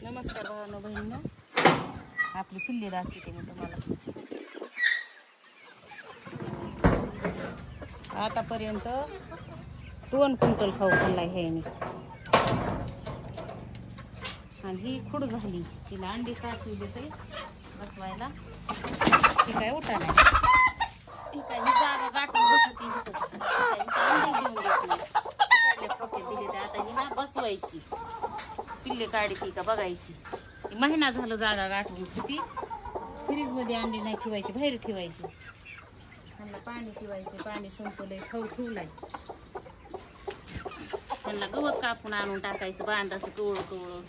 नमस्कार भावांनो बहिणींनो, आपली पिल्ले दाखवते मी तुम्हाला. आतापर्यंत 2 क्विंटल खाऊ खाल्लाय ह्याने. आणि ही खुड झाली, तिला अंडी काढू देते बसवायला. ती काय उठा नाही, ती काय जागा गाठून बसती घेऊन देते. खोके दिले ते आता ही ना बसवायची, पिल्ले काढती का बघायची. महिना झालं जागा गाठून किती. फ्रीज मध्ये अंडी नाही ठेवायची, बाहेर ठेवायची. त्यांना पाणी ठेवायचे, पाणी संपलंय, खाऊ ठेवलाय. त्यांना गवत कापून आणून टाकायचं, बांधाचं कवळ कवळ.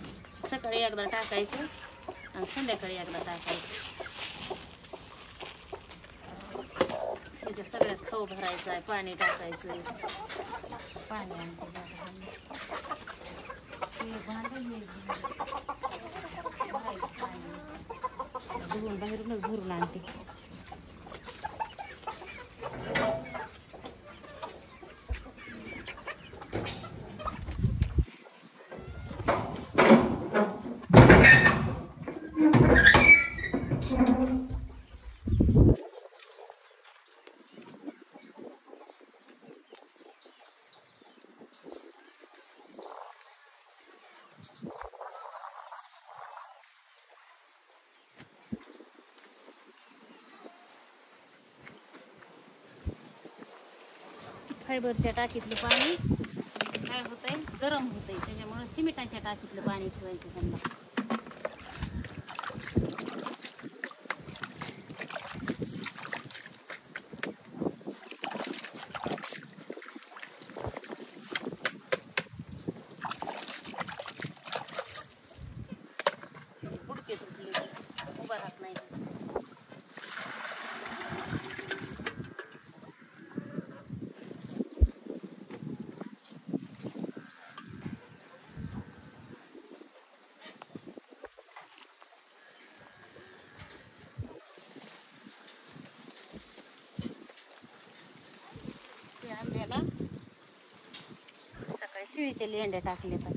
सकाळी एकदा टाकायचं आणि संध्याकाळी एकदा टाकायचं. त्याच्या सगळ्यात खाऊ भरायचा आहे, पाणी टाकायचं. पाणी आणते धुवून बाहेरूनच भरून आणते. फायबरच्या टाकीतलं पाणी काय होतंय, गरम होतंय. त्याच्यामुळे सिमेंटाच्या टाकीतलं पाणी ठेवायचं त्यांना. गुडके तुटले, उभा राहत नाही. अंड्याला सकाळी शिळीचे लेंड्या टाकले तर